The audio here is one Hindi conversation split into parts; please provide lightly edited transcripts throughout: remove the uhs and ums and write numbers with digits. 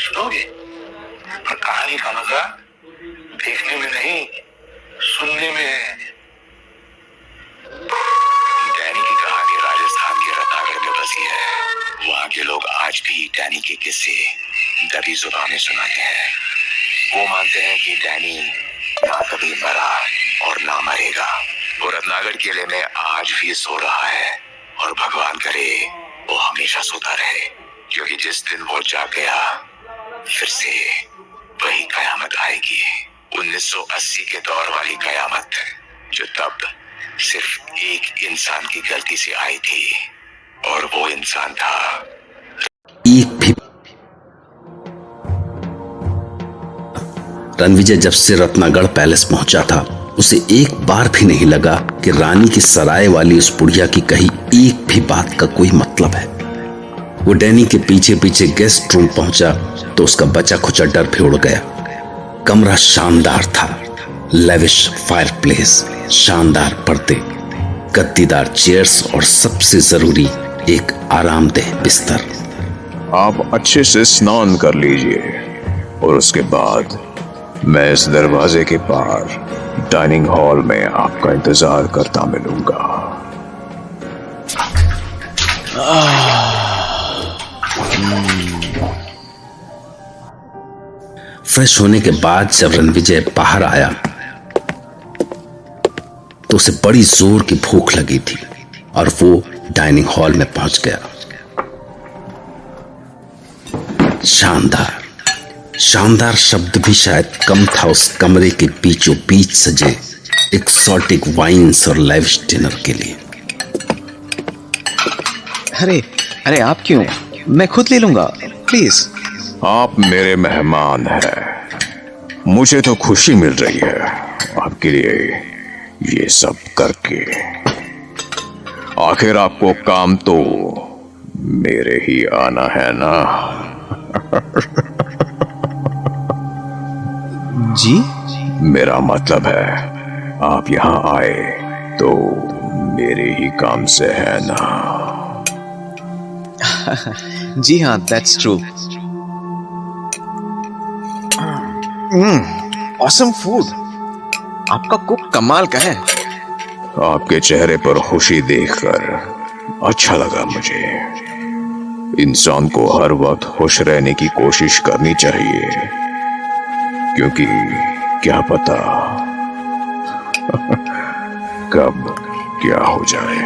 सुनोगे, पर कहानी का मजा देखने में नहीं, सुनने में है। डैनी की कहानी राजस्थान के रत्नागढ़ में बसी है। वहाँ के लोग आज भी डैनी के किस्से दबी जुबान में सुनाते हैं। वो मानते हैं कि डैनी ना कभी मरा और ना मरेगा। वो रत्नागढ़ किले में आज भी सो रहा है और भगवान करे वो हमेशा सोता रहे, क्योंकि जिस दिन वो जाग गया फिर से वही कयामत आएगी। 1980 के दौर वाली कयामत, जो तब सिर्फ एक इंसान की गलती से आई थी, और वो इंसान था एक भी। रणविजय जब से रत्नागढ़ पैलेस पहुंचा था, उसे एक बार भी नहीं लगा कि रानी की सराय वाली उस बुढ़िया की कही एक भी बात का कोई मतलब है। वो डैनी के पीछे पीछे गेस्ट रूम पहुंचा तो उसका बचा खुचा डर भी उड़ गया। कमरा शानदार था, लेविश फायरप्लेस, शानदार पर्दे, गद्दीदार चेयर्स और सबसे जरूरी एक आरामदेह बिस्तर। आप अच्छे से स्नान कर लीजिए और उसके बाद मैं इस दरवाजे के पार डाइनिंग हॉल में आपका इंतजार करता मिलूंगा। फ्रेश होने के बाद जब रणविजय बाहर आया तो उसे बड़ी जोर की भूख लगी थी और वो डाइनिंग हॉल में पहुंच गया। शानदार, शानदार शब्द भी शायद कम था उस कमरे के बीचों बीच सजे एक्सोटिक वाइन्स और लाइव डिनर के लिए। अरे अरे, आप क्यों? मैं खुद ले लूंगा, प्लीज। आप मेरे मेहमान हैं, मुझे तो खुशी मिल रही है आपके लिए ये सब करके। आखिर आपको काम तो मेरे ही आना है ना। जी? मेरा मतलब है आप यहाँ आए तो मेरे ही काम से है ना। जी हाँ, दैट्स ट्रू। Awesome food. आपका कुक कमाल का है। आपके चेहरे पर खुशी देखकर अच्छा लगा मुझे। इंसान को हर वक्त खुश रहने की कोशिश करनी चाहिए, क्योंकि क्या पता कब क्या हो जाए।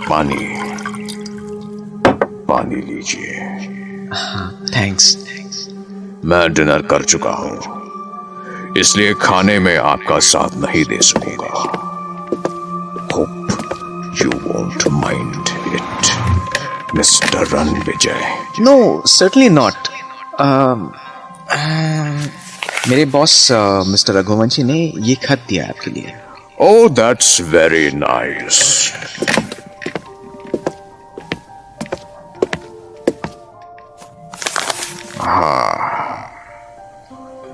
पानी पानी लीजिए। थैंक्स। मैं डिनर कर चुका हूं, इसलिए खाने में आपका साथ नहीं दे सकूंगा। Hope you won't mind it, mister Ranvijay. No, certainly not. मेरे बॉस मिस्टर रघुवंशी ने ये खत दिया आपके लिए। Oh, that's very nice.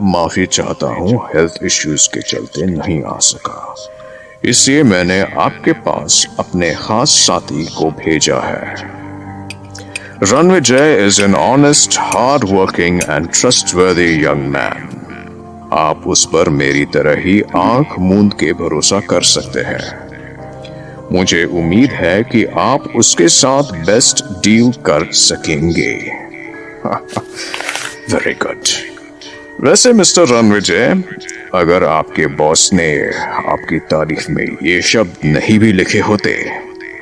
माफी चाहता हूँ, हेल्थ इश्यूज के चलते नहीं आ सका, इसलिए मैंने आपके पास अपने खास साथी को भेजा है। Ranvijay is an honest, hard working and trustworthy young man. आप उस पर मेरी तरह ही आंख मूंद के भरोसा कर सकते हैं। मुझे उम्मीद है कि आप उसके साथ बेस्ट डील कर सकेंगे। Very good. वैसे मिस्टर रणविजय, अगर आपके बॉस ने आपकी तारीफ में ये शब्द नहीं भी लिखे होते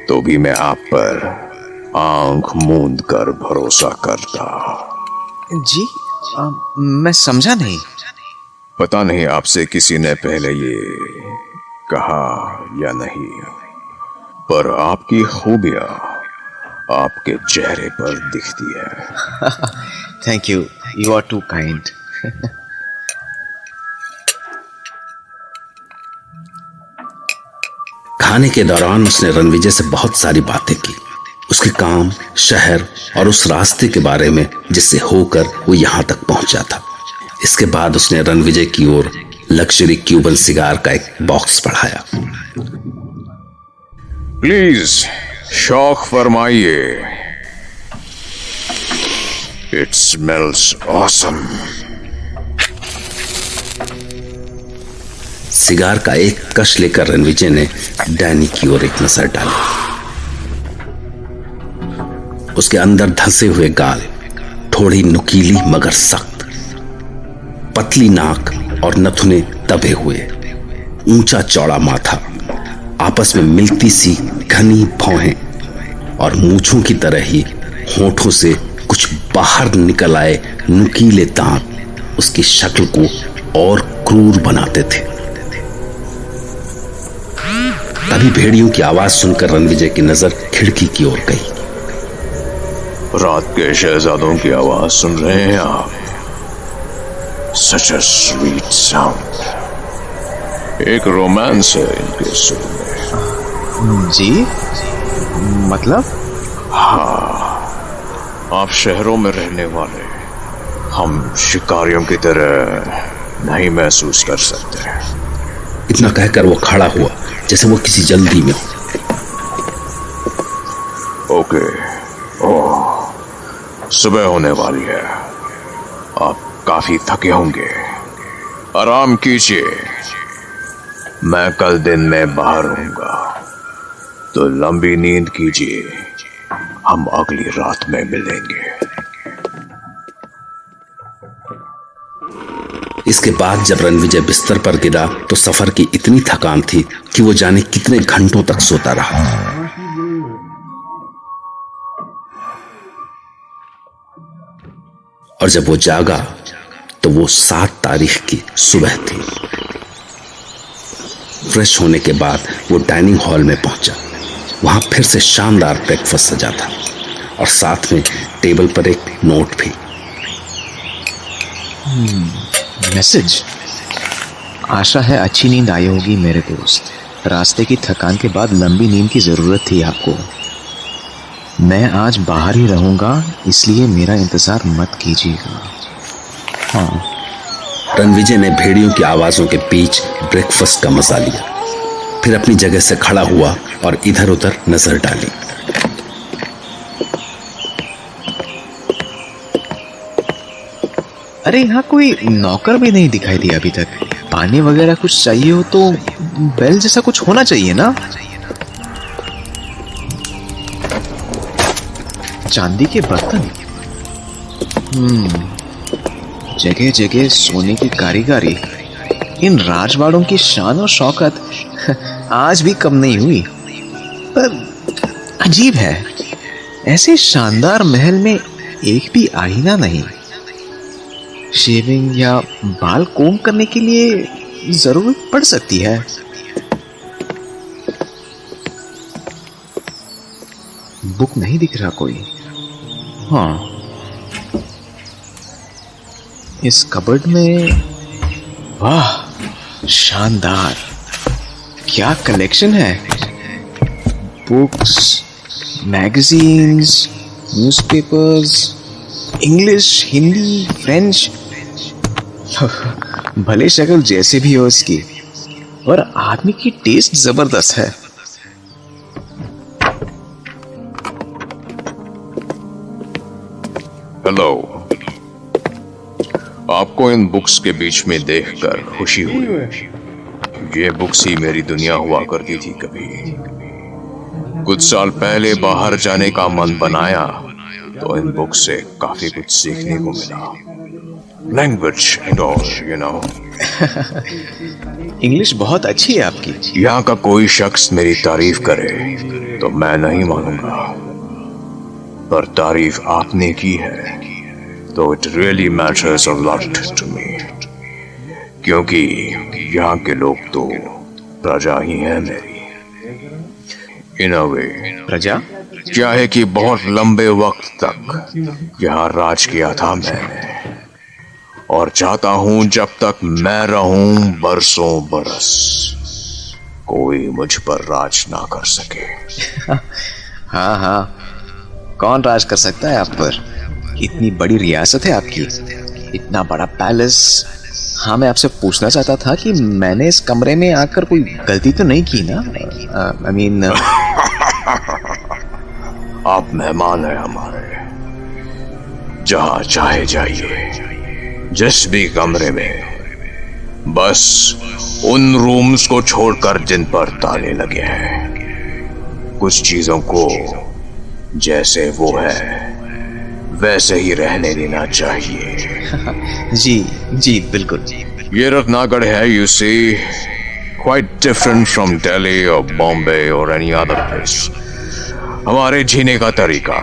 तो भी मैं आप पर आंख मूंद कर भरोसा करता। जी? मैं समझा नहीं। पता नहीं आपसे किसी ने पहले ये कहा या नहीं, पर आपकी खूबियां आपके चेहरे पर दिखती है। Thank you, you are too kind. खाने के दौरान उसने रणविजय से बहुत सारी बातें की, उसके काम, शहर और उस रास्ते के बारे में जिससे होकर वो यहां तक पहुंचा था। इसके बाद उसने रणविजय की ओर लग्जरी क्यूबन सिगार का एक बॉक्स बढ़ाया। प्लीज शौक फरमाइए। It smells awesome. सिगार का एक कश लेकर रणविजय ने डैनी की ओर एक नजर डाली। उसके अंदर धंसे हुए गाल, थोड़ी नुकीली मगर सख्त, पतली नाक और नथुने दबे हुए, ऊंचा चौड़ा माथा, आपस में मिलती सी घनी भौहें और मूंछों की तरह ही होठों से कुछ बाहर निकल आए नुकीले दांत उसकी शक्ल को और क्रूर बनाते थे। तभी भेड़ियों की आवाज सुनकर रणविजय की नजर खिड़की की ओर गई। रात के शहजादों की आवाज सुन रहे हैं आप? Such a sweet sound। एक रोमांस है इनके सुर में। जी, मतलब? आप शहरों में रहने वाले, हम शिकारियों की तरह नहीं महसूस कर सकते। इतना कहकर वो खड़ा हुआ जैसे वो किसी जल्दी में हो। ओके, ओह, सुबह होने वाली है। आप काफी थके होंगे, आराम कीजिए। मैं कल दिन में बाहर रहूंगा, तो लंबी नींद कीजिए। हम अगली रात में मिलेंगे। इसके बाद जब रणविजय बिस्तर पर गिरा तो सफर की इतनी थकान थी कि वो जाने कितने घंटों तक सोता रहा। और जब वो जागा तो वो 7 तारीख की सुबह थी। फ्रेश होने के बाद वो डाइनिंग हॉल में पहुंचा। वहां फिर से शानदार ब्रेकफास्ट सजा था और साथ में टेबल पर एक नोट भी। मैसेज। आशा है अच्छी नींद आई होगी मेरे दोस्त। रास्ते की थकान के बाद लंबी नींद की जरूरत थी आपको। मैं आज बाहर ही रहूंगा, इसलिए मेरा इंतजार मत कीजिएगा। हाँ। रणविजय ने भेड़ियों की आवाजों के बीच ब्रेकफास्ट का मजा लिया, फिर अपनी जगह से खड़ा हुआ और इधर उधर नजर डाली। अरे यहाँ कोई नौकर भी नहीं दिखाई दिया अभी तक। पानी वगैरह कुछ चाहिए हो तो बेल जैसा कुछ होना चाहिए ना। चांदी के बर्तन, जगह जगह सोने की कारीगरी। इन राजवाड़ों की शान और शौकत आज भी कम नहीं हुई। पर अजीब है, ऐसे शानदार महल में एक भी आईना नहीं। शेविंग या बाल कोम करने के लिए जरूरत पड़ सकती है। बुक नहीं दिख रहा कोई। हाँ, इस कबर्ड में, वाह शानदार, क्या कलेक्शन है। Books, magazines, newspapers, English, Hindi, French. भले शक्ल जैसे भी हो इसकी, और आदमी की टेस्ट जबरदस्त है। हेलो। आपको इन बुक्स के बीच में देखकर खुशी हुई। ये बुक्स ही मेरी दुनिया हुआ करती थी कभी। कुछ साल पहले बाहर जाने का मन बनाया तो इन बुक्स से काफी कुछ सीखने को मिला। Language and all, you know. English बहुत अच्छी है आपकी। यहाँ का कोई शख्स मेरी तारीफ करे तो मैं नहीं मानूंगा, पर तारीफ आपने की है तो it really matters a lot to me, क्योंकि यहाँ के लोग तो प्रजा ही है मेरी। इन अ वे, प्रजा? क्या है कि बहुत लंबे वक्त तक यहाँ राज किया था मैंने, और चाहता हूं जब तक मैं रहूं बरसों बरस कोई मुझ पर राज ना कर सके। हाँ हाँ, कौन राज कर सकता है आप पर? इतनी बड़ी रियासत है आपकी, इतना बड़ा पैलेस। हाँ, मैं आपसे पूछना चाहता था कि मैंने इस कमरे में आकर कोई गलती तो नहीं की ना? I mean, आप मेहमान हैं हमारे। जहां चाहे जाइए, जिस भी कमरे में, बस उन रूम्स को छोड़कर जिन पर ताले लगे हैं। कुछ चीजों को जैसे वो है वैसे ही रहने देना चाहिए। जी बिल्कुल। ये रत्नागढ़ है, you see, quite different from Delhi और बॉम्बे और एनी अदर प्लेस। हमारे जीने का तरीका,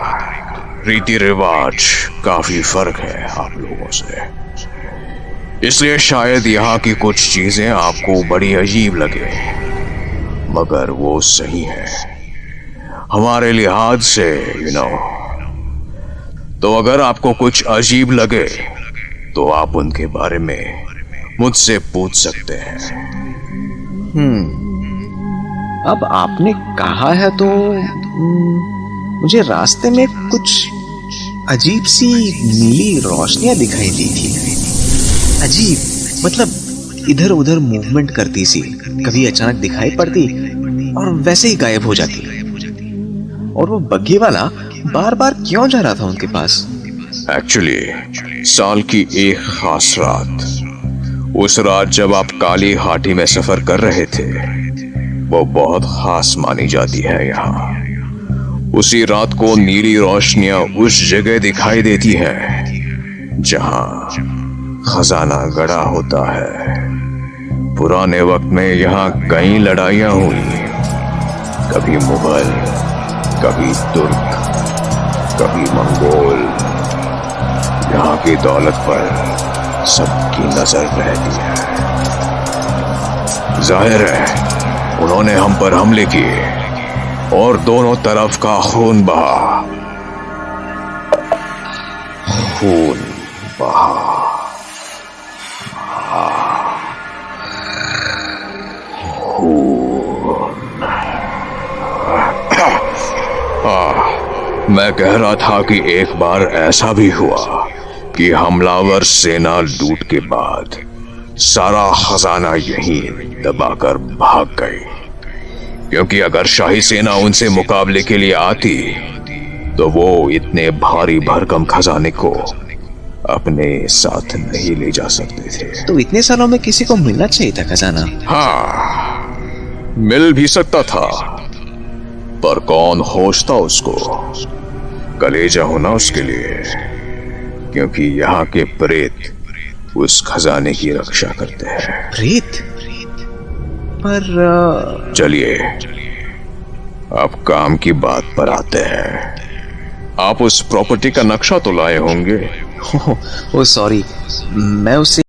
रीति रिवाज काफी फर्क है आप लोगों से। इसलिए शायद यहाँ की कुछ चीजें आपको बड़ी अजीब लगे, मगर वो सही है हमारे लिहाज से, यू नो। तो अगर आपको कुछ अजीब लगे तो आप उनके बारे में मुझसे पूछ सकते हैं। अब आपने कहा है तो मुझे रास्ते में कुछ अजीब सी नीली रोशनियां दिखाई दी थी। अजीब मतलब इधर उधर मूवमेंट करती सी, कभी अचानक दिखाई पड़ती और वैसे ही गायब हो जाती। और वो बग्घी वाला बार बार क्यों जा रहा था उनके पास? एक्चुअली साल की एक खास रात, उस रात जब आप काली हाटी में सफर कर रहे थे, वो बहुत खास मानी जाती है यहाँ। उसी रात को नीली रोशनियां उस जगह दिखाई देती है जहां खजाना गड़ा होता है। पुराने वक्त में यहाँ कई लड़ाइयां हुई, कभी मुगल, कभी तुर्क, कभी मंगोल। यहाँ की दौलत पर सबकी नजर रहती है। जाहिर है उन्होंने हम पर हमले किए और दोनों तरफ का खून बहा। मैं कह रहा था कि एक बार ऐसा भी हुआ कि हमलावर सेना लूट के बाद सारा खजाना यहीं दबाकर भाग गई, क्योंकि अगर शाही सेना उनसे मुकाबले के लिए आती तो वो इतने भारी भरकम खजाने को अपने साथ नहीं ले जा सकते थे। तो इतने सालों में किसी को मिलना चाहिए था खजाना। हाँ, मिल भी सकता था, पर कौन खोजता उसको? कलेजा होना उसके लिए, क्योंकि यहाँ के प्रेत उस खजाने की रक्षा करते हैं। प्रेत? पर चलिए अब काम की बात पर आते हैं। आप उस प्रॉपर्टी का नक्शा तो लाए होंगे? ओ सॉरी, मैं उसे